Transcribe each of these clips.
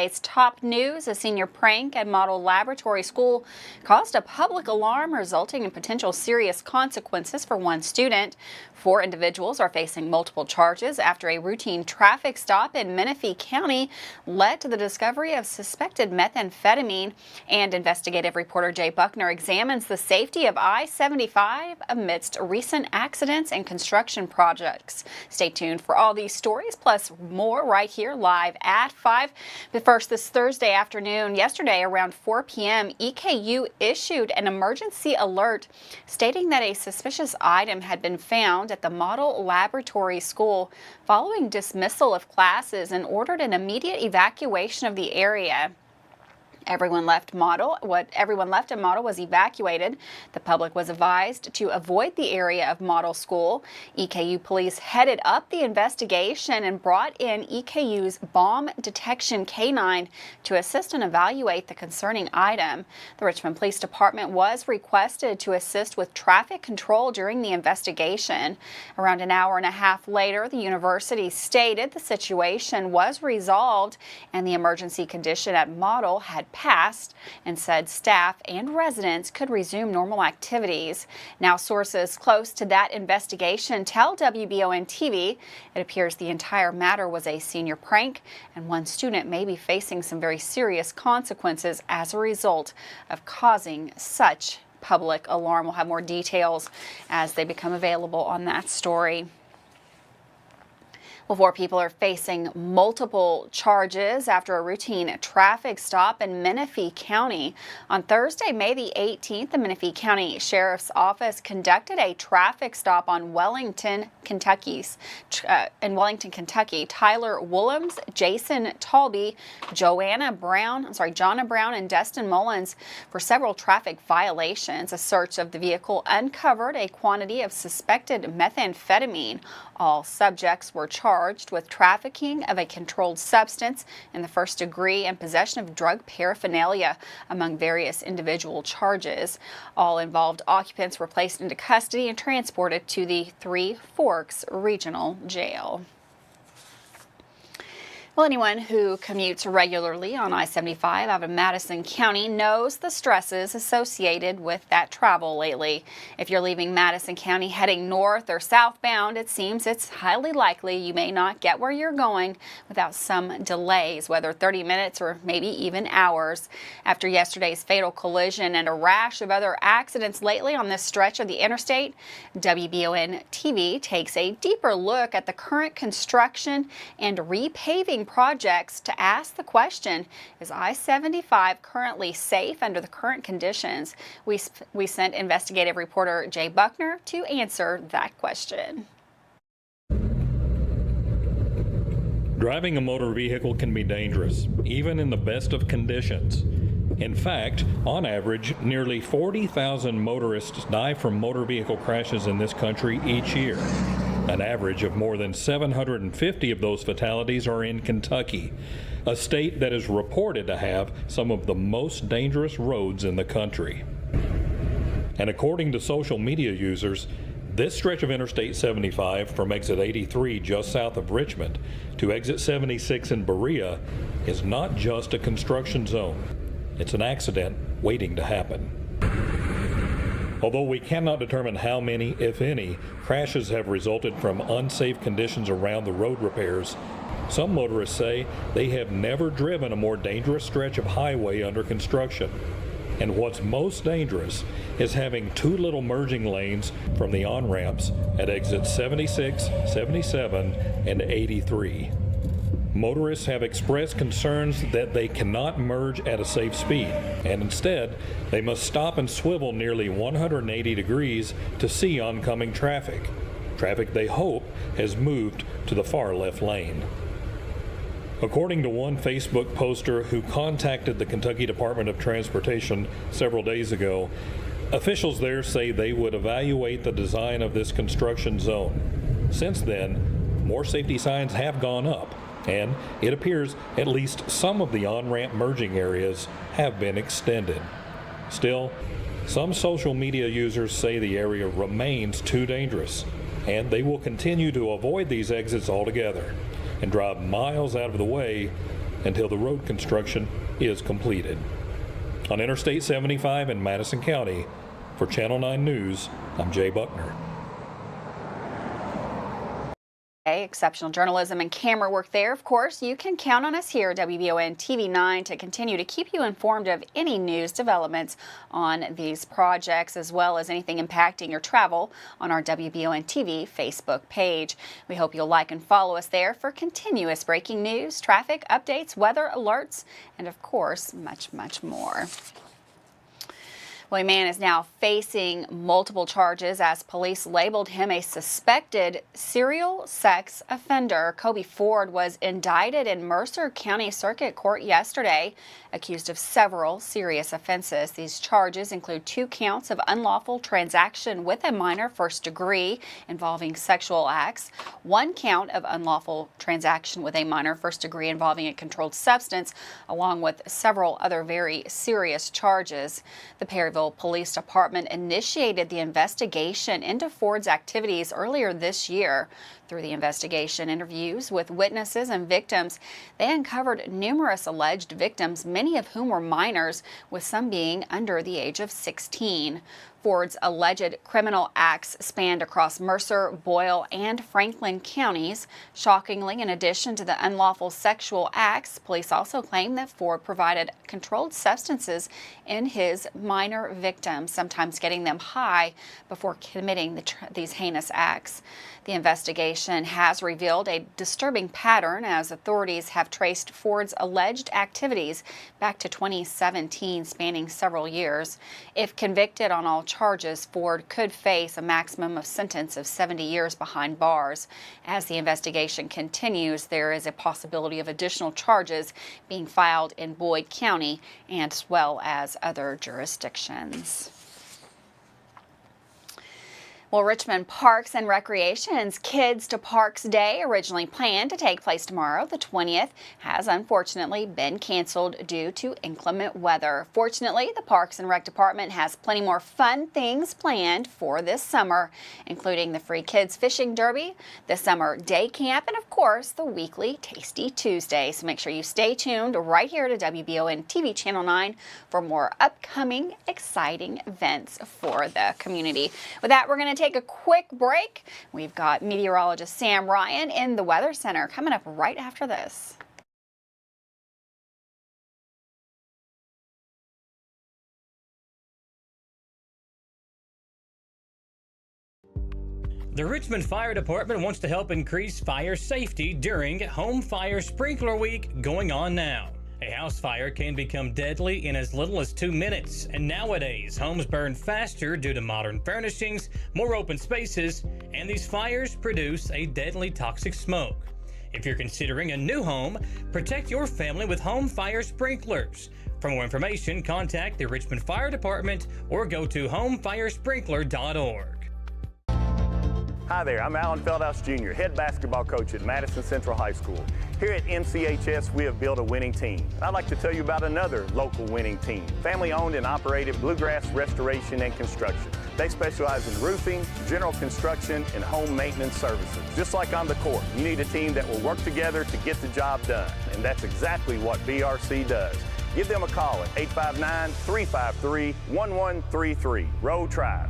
today's top news. A senior prank at Model Laboratory School caused a public alarm, resulting in potential serious consequences for one student. 4 individuals are facing multiple charges after a routine traffic stop in Menifee County led to the discovery of suspected methamphetamine. And investigative reporter Jay Buckner examines the safety of I-75 amidst recent accidents and construction projects. Stay tuned for all these stories, plus more right here live at 5. But first, this Thursday afternoon, yesterday around 4 p.m., EKU issued an emergency alert stating that a suspicious item had been found at the Model Laboratory School following dismissal of classes and ordered an immediate evacuation of the area. Everyone left at Model was evacuated. The public was advised to avoid the area of Model School. EKU police headed up the investigation and brought in EKU's bomb detection canine to assist and evaluate the concerning item. The Richmond Police Department was requested to assist with traffic control during the investigation. Around an hour and a half later, the university stated the situation was resolved and the emergency condition at Model had passed, and said staff and residents could resume normal activities. Now, sources close to that investigation tell WBON TV it appears the entire matter was a senior prank, and one student may be facing some very serious consequences as a result of causing such public alarm. We'll have more details as they become available on that story. Well, 4 people are facing multiple charges after a routine traffic stop in Menifee County. On Thursday, May the 18th, the Menifee County Sheriff's Office conducted a traffic stop on Wellington, Kentucky. Tyler Willems, Jason Talby, Jonna Brown, and Destin Mullins for several traffic violations. A search of the vehicle uncovered a quantity of suspected methamphetamine. All subjects were charged with trafficking of a controlled substance in the first degree and possession of drug paraphernalia, among various individual charges. All involved occupants were placed into custody and transported to the Three Forks Regional Jail. Well, anyone who commutes regularly on I-75 out of Madison County knows the stresses associated with that travel lately. If you're leaving Madison County heading north or southbound, it seems it's highly likely you may not get where you're going without some delays, whether 30 minutes or maybe even hours. After yesterday's fatal collision and a rash of other accidents lately on this stretch of the interstate, WBON TV takes a deeper look at the current construction and repaving projects to ask the question, is I-75 currently safe under the current conditions? We sent investigative reporter Jay Buckner to answer that question. Driving a motor vehicle can be dangerous, even in the best of conditions. In fact, on average, nearly 40,000 motorists die from motor vehicle crashes in this country each year. An average of more than 750 of those fatalities are in Kentucky, a state that is reported to have some of the most dangerous roads in the country. And according to social media users, this stretch of Interstate 75 from exit 83 just south of Richmond to exit 76 in Berea is not just a construction zone. It's an accident waiting to happen. Although we cannot determine how many, if any, crashes have resulted from unsafe conditions around the road repairs, some motorists say they have never driven a more dangerous stretch of highway under construction. And what's most dangerous is having too little merging lanes from the on-ramps at exits 76, 77, and 83. Motorists have expressed concerns that they cannot merge at a safe speed, and instead, they must stop and swivel nearly 180 degrees to see oncoming traffic. Traffic they hope has moved to the far left lane. According to one Facebook poster who contacted the Kentucky Department of Transportation several days ago, officials there say they would evaluate the design of this construction zone. Since then, more safety signs have gone up, and it appears at least some of the on-ramp merging areas have been extended. Still, some social media users say the area remains too dangerous, and they will continue to avoid these exits altogether and drive miles out of the way until the road construction is completed. On Interstate 75 in Madison County, for Channel 9 News, I'm Jay Buckner. Exceptional journalism and camera work there. Of course, you can count on us here at WBON TV 9 to continue to keep you informed of any news developments on these projects, as well as anything impacting your travel on our WBON TV Facebook page. We hope you'll like and follow us there for continuous breaking news, traffic updates, weather alerts, and of course, much, much more. Well, a man is now facing multiple charges as police labeled him a suspected serial sex offender. Kobe Ford was indicted in Mercer County Circuit Court yesterday, accused of several serious offenses. These charges include 2 counts of unlawful transaction with a minor first degree involving sexual acts, 1 count of unlawful transaction with a minor first degree involving a controlled substance, along with several other very serious charges. The Perryville Police Department initiated the investigation into Ford's activities earlier this year. Through the investigation, interviews with witnesses and victims, they uncovered numerous alleged victims, many of whom were minors, with some being under the age of 16. Ford's alleged criminal acts spanned across Mercer, Boyle, and Franklin counties. Shockingly, in addition to the unlawful sexual acts, police also claim that Ford provided controlled substances in his minor victims, sometimes getting them high before committing these heinous acts. The investigation has revealed a disturbing pattern as authorities have traced Ford's alleged activities back to 2017, spanning several years. If convicted on all charges, Ford could face a maximum of sentence of 70 years behind bars. As the investigation continues, there is a possibility of additional charges being filed in Boyd County as well as other jurisdictions. Well, Richmond Parks and Recreation's Kids to Parks Day, originally planned to take place tomorrow, the 20th, has unfortunately been canceled due to inclement weather. Fortunately, the Parks and Rec Department has plenty more fun things planned for this summer, including the free kids fishing derby, the summer day camp, and of course, the weekly Tasty Tuesday. So make sure you stay tuned right here to WBON TV Channel 9 for more upcoming exciting events for the community. With that, we're going to take a quick break. We've got meteorologist Sam Ryan in the Weather Center coming up right after this. The Richmond Fire Department wants to help increase fire safety during Home Fire Sprinkler Week going on now. A house fire can become deadly in as little as 2 minutes, and nowadays homes burn faster due to modern furnishings, more open spaces, and these fires produce a deadly toxic smoke. If you're considering a new home, protect your family with home fire sprinklers. For more information, contact the Richmond Fire Department or go to homefiresprinkler.org. Hi there, I'm Alan Feldhouse Jr., head basketball coach at Madison Central High School. Here at MCHS, we have built a winning team. I'd like to tell you about another local winning team, family-owned and operated Bluegrass Restoration and Construction. They specialize in roofing, general construction, and home maintenance services. Just like on the court, you need a team that will work together to get the job done, and that's exactly what BRC does. Give them a call at 859-353-1133. Row Tribe.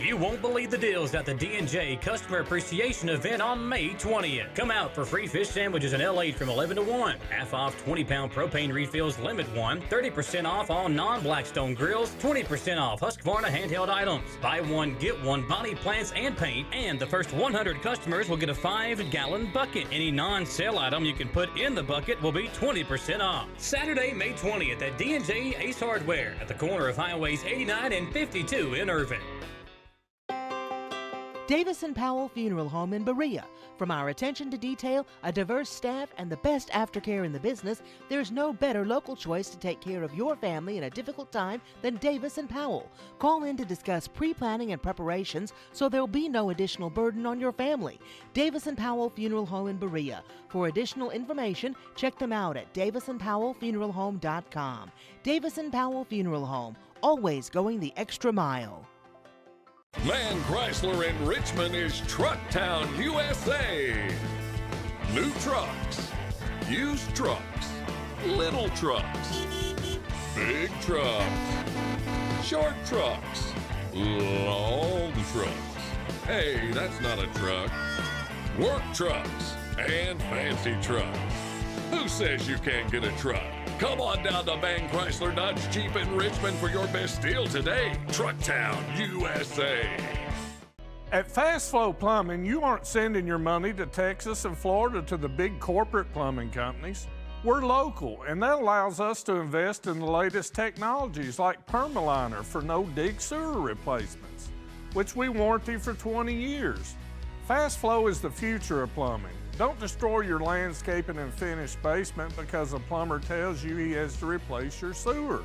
You won't believe the deals at the D&J Customer Appreciation Event on May 20th. Come out for free fish sandwiches and L8 from 11 to 1. Half off 20-pound propane refills limit 1. 30% off all non-Blackstone grills. 20% off Husqvarna handheld items. Buy one, get one body plants and paint. And the first 100 customers will get a 5-gallon bucket. Any non-sale item you can put in the bucket will be 20% off. Saturday, May 20th at D&J Ace Hardware at the corner of Highways 89 and 52 in Irving. Davis & Powell Funeral Home in Berea. From our attention to detail, a diverse staff, and the best aftercare in the business, there's no better local choice to take care of your family in a difficult time than Davis & Powell. Call in to discuss pre-planning and preparations so there'll be no additional burden on your family. Davis & Powell Funeral Home in Berea. For additional information, check them out at davisandpowellfuneralhome.com. Davis & Powell Funeral Home, always going the extra mile. Man Chrysler in Richmond is Truck Town, USA. New trucks, Used trucks, little trucks, big trucks, short trucks, long trucks. Hey, that's not a truck. Work trucks and fancy trucks. Who says you can't get a truck? Come on down to Van Chrysler Dodge Jeep in Richmond for your best deal today. Trucktown, USA. At Fast Flow Plumbing, you aren't sending your money to Texas and Florida to the big corporate plumbing companies. We're local, and that allows us to invest in the latest technologies like Permaliner for no-dig sewer replacements, which we warranty for 20 years. Fast Flow is the future of plumbing. Don't destroy your landscaping and finished basement because a plumber tells you he has to replace your sewer.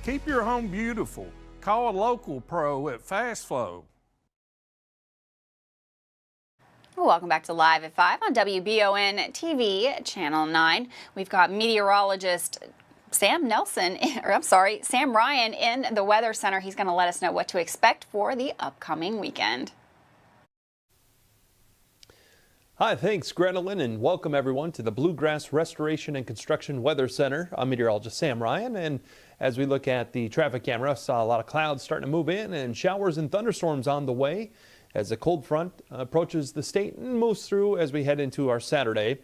Keep your home beautiful. Call a local pro at Fast Flow. Welcome back to Live at 5 on WBON TV, Channel 9. We've got meteorologist Sam Ryan in the Weather Center. He's going to let us know what to expect for the upcoming weekend. Hi, thanks, Gretelyn, and welcome everyone to the Bluegrass Restoration and Construction Weather Center. I'm meteorologist Sam Ryan, and as we look at the traffic camera, saw a lot of clouds starting to move in and showers and thunderstorms on the way as a cold front approaches the state and moves through as we head into our Saturday.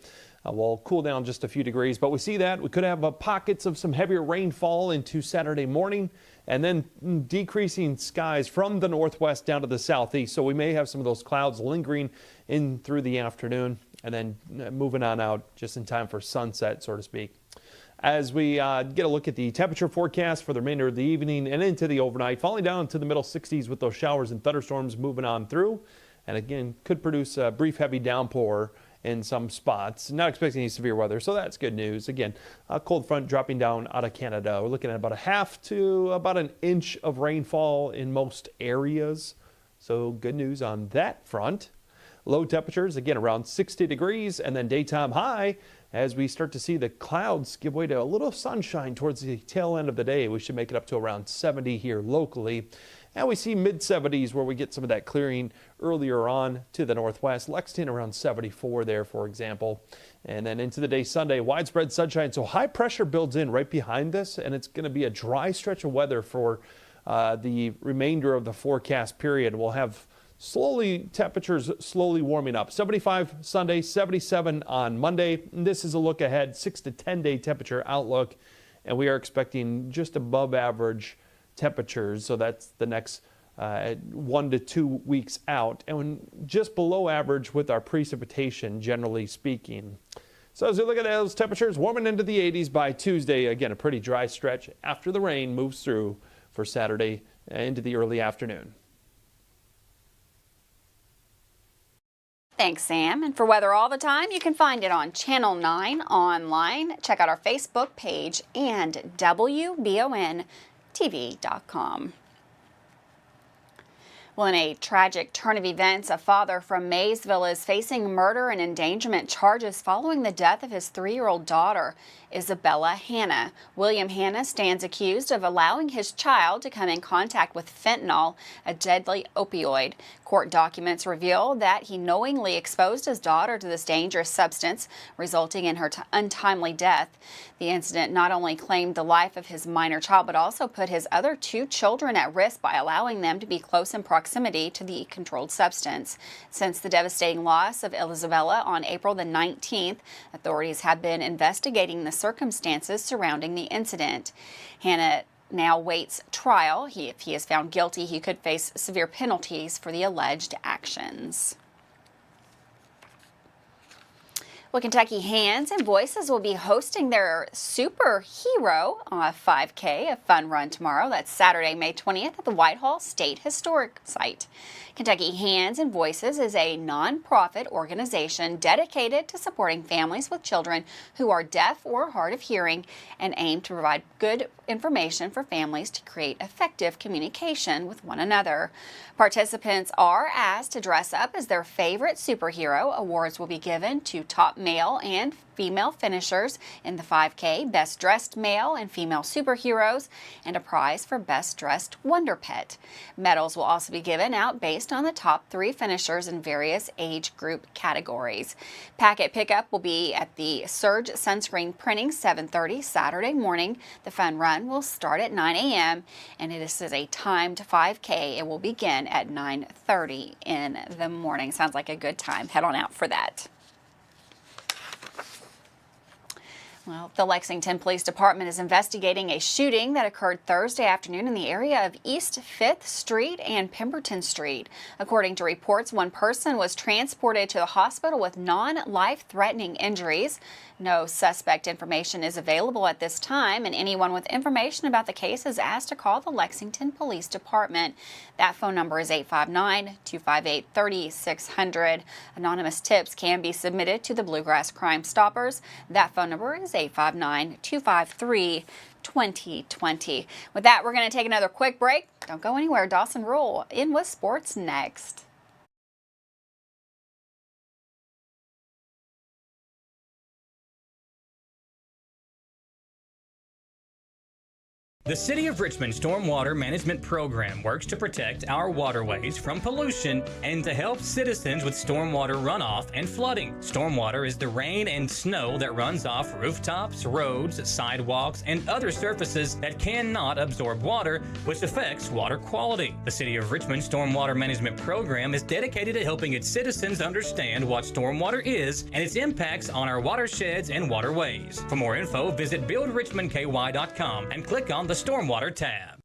We'll cool down just a few degrees, but we see that we could have pockets of some heavier rainfall into Saturday morning and then decreasing skies from the northwest down to the southeast. So we may have some of those clouds lingering in through the afternoon and then moving on out just in time for sunset, so to speak. As we get a look at the temperature forecast for the remainder of the evening and into the overnight, falling down to the middle 60s with those showers and thunderstorms moving on through. And again, could produce a brief heavy downpour in some spots. Not expecting any severe weather, so that's good news. Again, a cold front dropping down out of Canada. We're looking at about a half to about an inch of rainfall in most areas. So good news on that front. Low temperatures, again, around 60 degrees, and then daytime high as we start to see the clouds give way to a little sunshine towards the tail end of the day. We should make it up to around 70 here locally. And we see mid-70s where we get some of that clearing earlier on to the northwest. Lexington around 74 there, for example. And then into the day Sunday, widespread sunshine. So high pressure builds in right behind this, and it's going to be a dry stretch of weather for the remainder of the forecast period. We'll have temperatures slowly warming up. 75 Sunday, 77 on Monday. And this is a look ahead, 6 to 10 day temperature outlook. And we are expecting just above average temperatures, so that's the next 1 to 2 weeks out, and just below average with our precipitation, generally speaking. So as we look at those temperatures, warming into the 80s by Tuesday. Again, a pretty dry stretch after the rain moves through for Saturday into the early afternoon. Thanks, Sam. And for weather all the time, you can find it on Channel 9 online. Check out our Facebook page and WBONTV.com. Well, in a tragic turn of events, a father from Maysville is facing murder and endangerment charges following the death of his 3-year-old daughter, Isabella Hanna. William Hanna stands accused of allowing his child to come in contact with fentanyl, a deadly opioid. Court documents reveal that he knowingly exposed his daughter to this dangerous substance, resulting in her untimely death. The incident not only claimed the life of his minor child, but also put his other 2 children at risk by allowing them to be close in proximity to the controlled substance. Since the devastating loss of Isabella on April the 19th, authorities have been investigating the circumstances surrounding the incident. Hanna now waits trial. If he is found guilty, he could face severe penalties for the alleged actions. Well, Kentucky Hands and Voices will be hosting their Superhero 5K, a fun run tomorrow. That's Saturday, May 20th at the Whitehall State Historic Site. Kentucky Hands and Voices is a nonprofit organization dedicated to supporting families with children who are deaf or hard of hearing and aim to provide good information for families to create effective communication with one another. Participants are asked to dress up as their favorite superhero. Awards will be given to top male and female finishers in the 5K, Best Dressed Male and Female Superheroes, and a prize for Best Dressed Wonder Pet. Medals will also be given out based on the top 3 finishers in various age group categories. Packet pickup will be at the Surge Sunscreen Printing, 7:30 Saturday morning. The fun run will start at 9 a.m. and this is a timed 5K. It will begin at 9:30 in the morning. Sounds like a good time. Head on out for that. Well, the Lexington Police Department is investigating a shooting that occurred Thursday afternoon in the area of East 5th Street and Pemberton Street. According to reports, one person was transported to the hospital with non-life-threatening injuries. No suspect information is available at this time, and anyone with information about the case is asked to call the Lexington Police Department. That phone number is 859-258-3600. Anonymous tips can be submitted to the Bluegrass Crime Stoppers. That phone number is 859-253-2020. With that, we're going to take another quick break. Don't go anywhere. Dawson Rule in with sports next. The City of Richmond Stormwater Management Program works to protect our waterways from pollution and to help citizens with stormwater runoff and flooding. Stormwater is the rain and snow that runs off rooftops, roads, sidewalks, and other surfaces that cannot absorb water, which affects water quality. The City of Richmond Stormwater Management Program is dedicated to helping its citizens understand what stormwater is and its impacts on our watersheds and waterways. For more info, visit buildrichmondky.com and click on the Stormwater tab.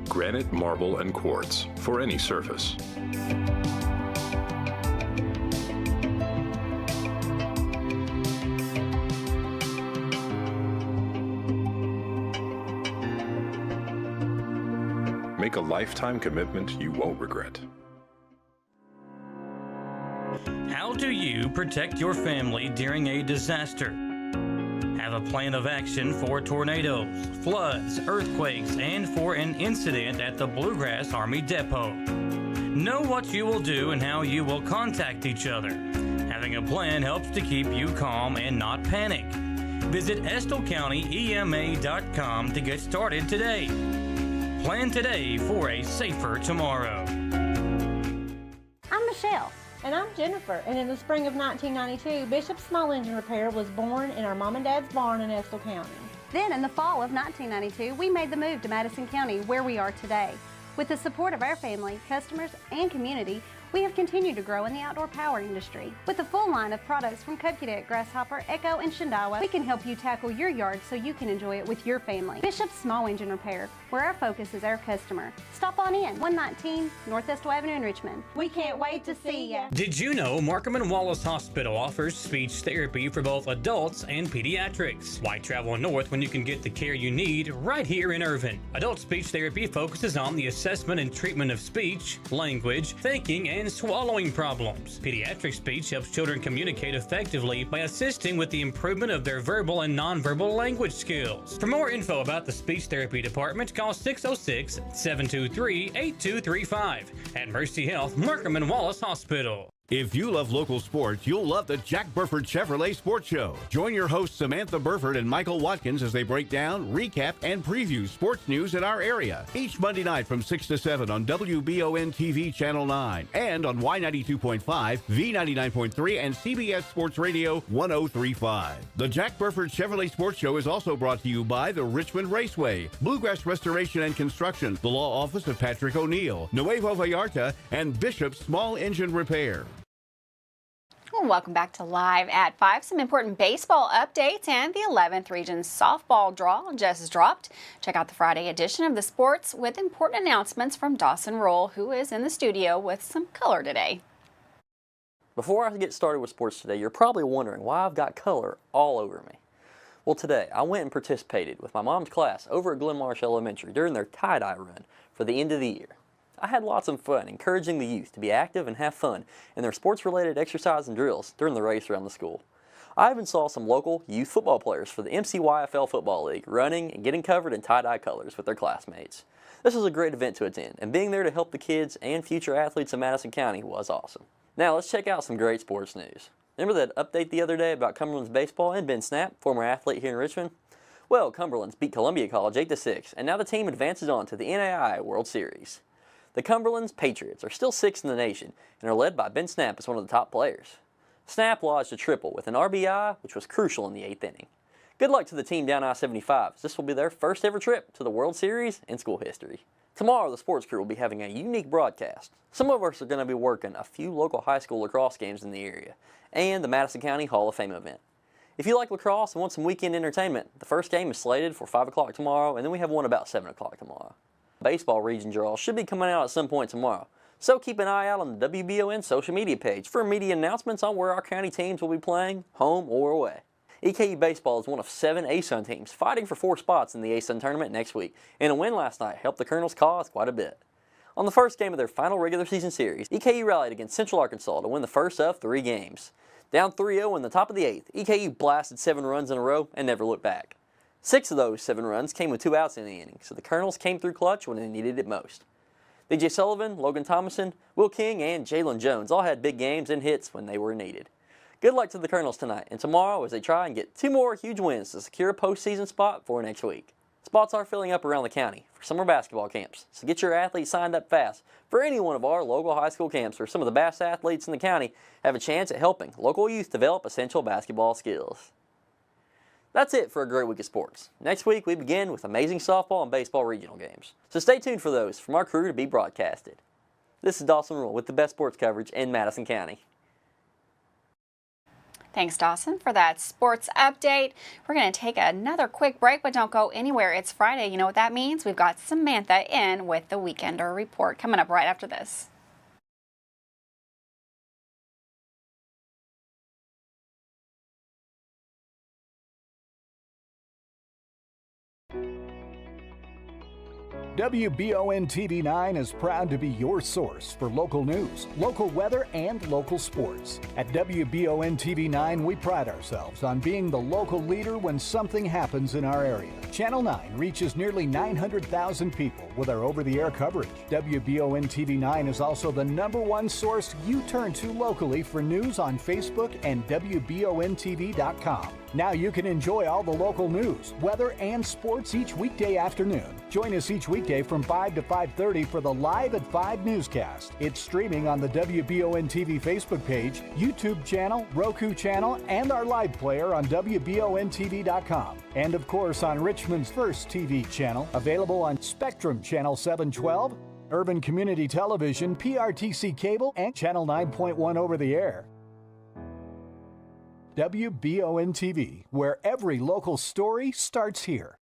Granite, marble, and quartz for any surface. Make a lifetime commitment you won't regret. How do you protect your family during a disaster? Have a plan of action for tornadoes, floods, earthquakes, and for an incident at the Bluegrass Army Depot. Know what you will do and how you will contact each other. Having a plan helps to keep you calm and not panic. Visit EstleCountyEMA.com to get started today. Plan today for a safer tomorrow. I'm Michelle. And I'm Jennifer. And in the spring of 1992, Bishop's Small Engine Repair was born in our mom and dad's barn in Estill County. Then in the fall of 1992, we made the move to Madison County, where we are today. With the support of our family, customers, and community, we have continued to grow in the outdoor power industry. With a full line of products from Cupcadet, Grasshopper, Echo, and Shindawa, we can help you tackle your yard so you can enjoy it with your family. Bishop's Small Engine Repair, where our focus is our customer. Stop on in, 119 North Estill Avenue in Richmond. We can't wait to see ya. Did you know Markham and Wallace Hospital offers speech therapy for both adults and pediatrics? Why travel north when you can get the care you need right here in Irvine? Adult speech therapy focuses on the assessment and treatment of speech, language, thinking, and swallowing problems. Pediatric speech helps children communicate effectively by assisting with the improvement of their verbal and nonverbal language skills. For more info about the speech therapy department, call 606-723-8235 at Mercy Health, Markham and Wallace Hospital. If you love local sports, you'll love the Jack Burford Chevrolet Sports Show. Join your hosts Samantha Burford and Michael Watkins as they break down, recap, and preview sports news in our area. Each Monday night from 6 to 7 on WBON TV Channel 9 and on Y92.5, V99.3, and CBS Sports Radio 103.5. The Jack Burford Chevrolet Sports Show is also brought to you by the Richmond Raceway, Bluegrass Restoration and Construction, the Law Office of Patrick O'Neill, Nuevo Vallarta, and Bishop's Small Engine Repair. Well, welcome back to Live at 5. Some important baseball updates, and the 11th Region softball draw just dropped. Check out the Friday edition of the Sports with important announcements from Dawson Roll, who is in the studio with some color today. Before I get started with sports today, you're probably wondering why I've got color all over me. Well, today I went and participated with my mom's class over at Glen Marsh Elementary during their tie-dye run for the end of the year. I had lots of fun encouraging the youth to be active and have fun in their sports-related exercise and drills during the race around the school. I even saw some local youth football players for the MCYFL Football League running and getting covered in tie-dye colors with their classmates. This was a great event to attend, and being there to help the kids and future athletes in Madison County was awesome. Now let's check out some great sports news. Remember that update the other day about Cumberland's baseball and Ben Snap, former athlete here in Richmond? Well, Cumberland's beat Columbia College 8-6, and now the team advances on to the NAIA World Series. The Cumberland's Patriots are still 6th in the nation and are led by Ben Snap as one of the top players. Snap lodged a triple with an RBI, which was crucial in the 8th inning. Good luck to the team down I-75, as this will be their first ever trip to the World Series in school history. Tomorrow, the sports crew will be having a unique broadcast. Some of us are going to be working a few local high school lacrosse games in the area, and the Madison County Hall of Fame event. If you like lacrosse and want some weekend entertainment, the first game is slated for 5 o'clock tomorrow, and then we have one about 7 o'clock tomorrow. Baseball region draws should be coming out at some point tomorrow, so keep an eye out on the WBON social media page for immediate announcements on where our county teams will be playing, home or away. EKU Baseball is one of 7 ASUN teams fighting for 4 spots in the ASUN tournament next week, and a win last night helped the Colonels' cause quite a bit. On the first game of their final regular season series, EKU rallied against Central Arkansas to win the first of 3 games. Down 3-0 in the top of the 8th, EKU blasted 7 runs in a row and never looked back. 6 of those 7 runs came with 2 outs in the inning, so the Colonels came through clutch when they needed it most. DJ Sullivan, Logan Thomason, Will King, and Jalen Jones all had big games and hits when they were needed. Good luck to the Colonels tonight and tomorrow as they try and get 2 more huge wins to secure a postseason spot for next week. Spots are filling up around the county for summer basketball camps, so get your athletes signed up fast for any one of our local high school camps where some of the best athletes in the county have a chance at helping local youth develop essential basketball skills. That's it for a great week of sports. Next week we begin with amazing softball and baseball regional games, so stay tuned for those from our crew to be broadcasted. This is Dawson Rule with the best sports coverage in Madison County. Thanks, Dawson, for that sports update. We're going to take another quick break, but don't go anywhere. It's Friday. You know what that means? We've got Samantha in with the Weekender Report coming up right after this. WBON TV9 is proud to be your source for local news, local weather, and local sports. At WBON TV9, we pride ourselves on being the local leader when something happens in our area. Channel 9 reaches nearly 900,000 people with our over-the-air coverage. WBON TV9 is also the #1 source you turn to locally for news on Facebook and WBONTV.com. Now you can enjoy all the local news, weather, and sports each weekday afternoon. Join us each weekday from 5 to 5:30 for the Live at 5 newscast. It's streaming on the WBON TV Facebook page, YouTube channel, Roku channel, and our live player on WBONTV.com. And of course on Richmond's first TV channel, available on Spectrum Channel 712, Urban Community Television, PRTC Cable, and Channel 9.1 over the air. WBON TV, where every local story starts here.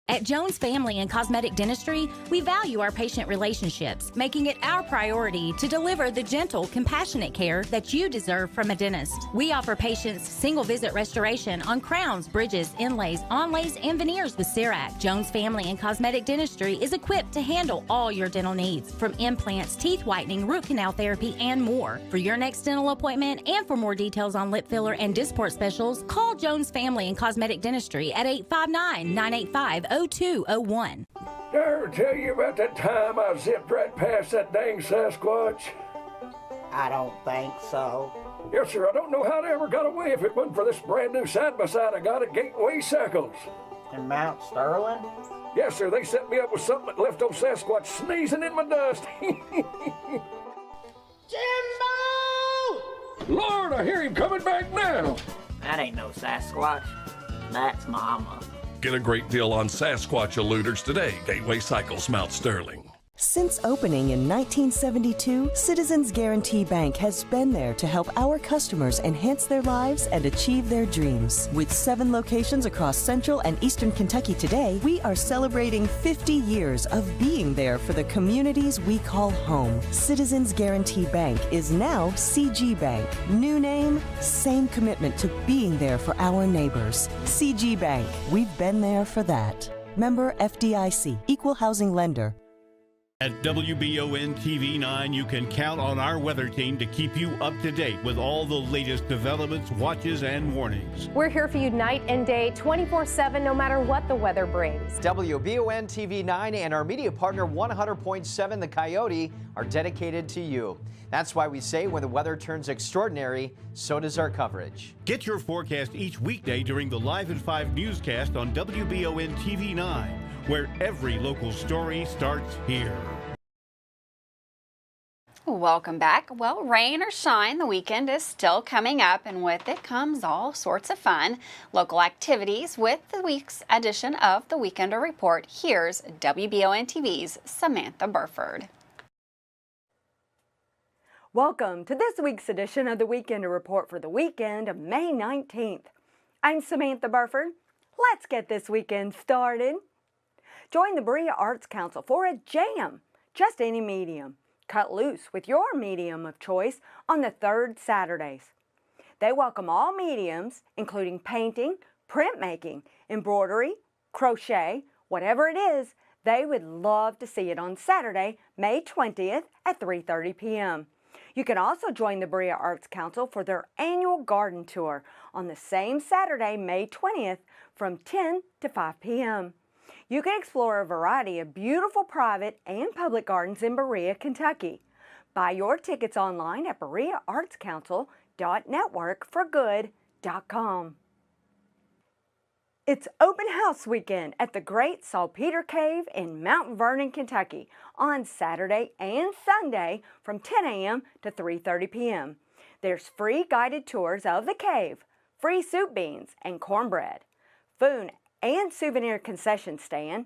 At Jones Family and Cosmetic Dentistry, we value our patient relationships, making it our priority to deliver the gentle, compassionate care that you deserve from a dentist. We offer patients single-visit restoration on crowns, bridges, inlays, onlays, and veneers with CERAC. Jones Family and Cosmetic Dentistry is equipped to handle all your dental needs, from implants, teeth whitening, root canal therapy, and more. For your next dental appointment and for more details on lip filler and Dysport specials, call Jones Family and Cosmetic Dentistry at 859-985-0201. Did I ever tell you about that time I zipped right past that dang Sasquatch? I don't think so. Yes, sir. I don't know how they ever got away if it wasn't for this brand new side-by-side I got at Gateway Cycles. In Mount Sterling? Yes, sir. They set me up with something that left old Sasquatch sneezing in my dust. Jimbo! Lord, I hear him coming back now. That ain't no Sasquatch. That's Mama. Get a great deal on Sasquatch eluders today. Gateway Cycles, Mount Sterling. Since opening in 1972, Citizens Guarantee Bank has been there to help our customers enhance their lives and achieve their dreams. With 7 locations across Central and Eastern Kentucky today, we are celebrating 50 years of being there for the communities we call home. Citizens Guarantee Bank is now CG Bank. New name, same commitment to being there for our neighbors. CG Bank, we've been there for that. Member FDIC, Equal Housing Lender. At WBON TV 9, you can count on our weather team to keep you up to date with all the latest developments, watches, and warnings. We're here for you night and day, 24/7, no matter what the weather brings. WBON TV 9 and our media partner 100.7 The Coyote are dedicated to you. That's why we say when the weather turns extraordinary, so does our coverage. Get your forecast each weekday during the Live at 5 newscast on WBON TV 9, where every local story starts here. Welcome back. Well, rain or shine, the weekend is still coming up, and with it comes all sorts of fun local activities with the week's edition of the Weekender Report. Here's WBON TV's Samantha Burford. Welcome to this week's edition of the Weekender Report for the weekend of May 19th. I'm Samantha Burford. Let's get this weekend started. Join the Berea Arts Council for a jam, just any medium. Cut loose with your medium of choice on the third Saturdays. They welcome all mediums, including painting, printmaking, embroidery, crochet, whatever it is. They would love to see it on Saturday, May 20th at 3:30 p.m. You can also join the Berea Arts Council for their annual garden tour on the same Saturday, May 20th from 10 to 5 p.m. You can explore a variety of beautiful private and public gardens in Berea, Kentucky. Buy your tickets online at bereaartscouncil.networkforgood.com. It's open house weekend at the Great Saltpeter Cave in Mount Vernon, Kentucky on Saturday and Sunday from 10 a.m. to 3:30 p.m. There's free guided tours of the cave, free soup beans and cornbread, food and souvenir concession stand.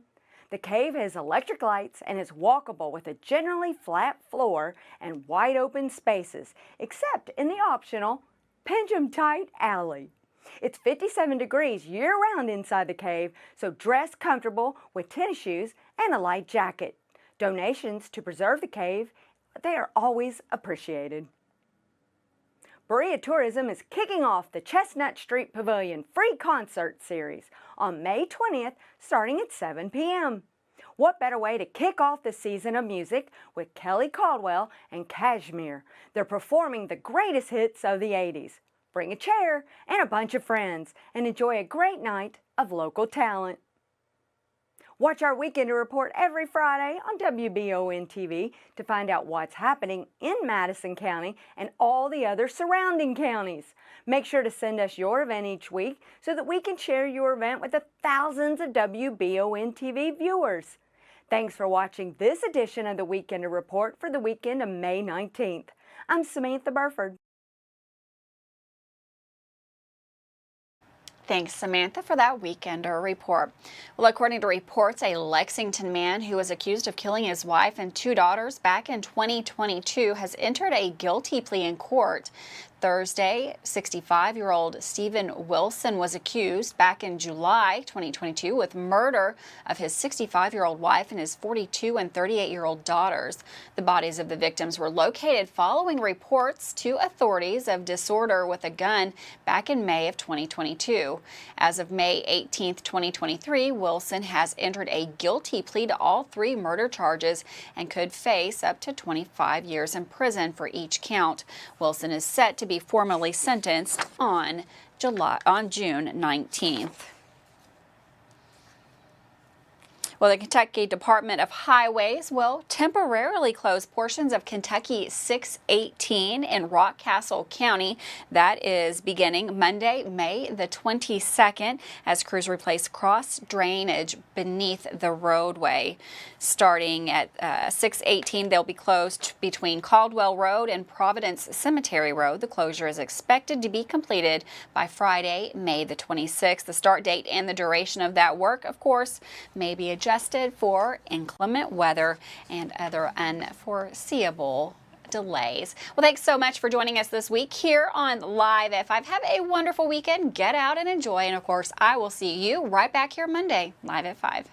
The cave has electric lights and is walkable with a generally flat floor and wide open spaces, except in the optional pendulum-tight alley. It's 57 degrees year-round inside the cave, so dress comfortable with tennis shoes and a light jacket. Donations to preserve the cave, they are always appreciated. Berea Tourism is kicking off the Chestnut Street Pavilion free concert series on May 20th starting at 7 p.m. What better way to kick off the season of music with Kelly Caldwell and Kashmir? They're performing the greatest hits of the 80s. Bring a chair and a bunch of friends and enjoy a great night of local talent. Watch our Weekender Report every Friday on WBON TV to find out what's happening in Madison County and all the other surrounding counties. Make sure to send us your event each week so that we can share your event with the thousands of WBON TV viewers. Thanks for watching this edition of the Weekender Report for the weekend of May 19th. I'm Samantha Burford. Thanks, Samantha, for that Weekender Report. Well, according to reports, a Lexington man who was accused of killing his wife and two daughters back in 2022 has entered a guilty plea in court. Thursday, 65-year-old Stephen Wilson was accused back in July 2022 with murder of his 65-year-old wife and his 42 and 38-year-old daughters. The bodies of the victims were located following reports to authorities of disorder with a gun back in May of 2022. As of May 18, 2023, Wilson has entered a guilty plea to all three murder charges and could face up to 25 years in prison for each count. Wilson is set to be formally sentenced on June 19th. Well, the Kentucky Department of Highways will temporarily close portions of Kentucky 618 in Rockcastle County. That is beginning Monday, May the 22nd, as crews replace cross drainage beneath the roadway. Starting at 618, they'll be closed between Caldwell Road and Providence Cemetery Road. The closure is expected to be completed by Friday, May the 26th. The start date and the duration of that work, of course, may be adjusted for inclement weather and other unforeseeable delays. Well, thanks so much for joining us this week here on Live at 5. Have a wonderful weekend. Get out and enjoy. And of course, I will see you right back here Monday, Live at 5.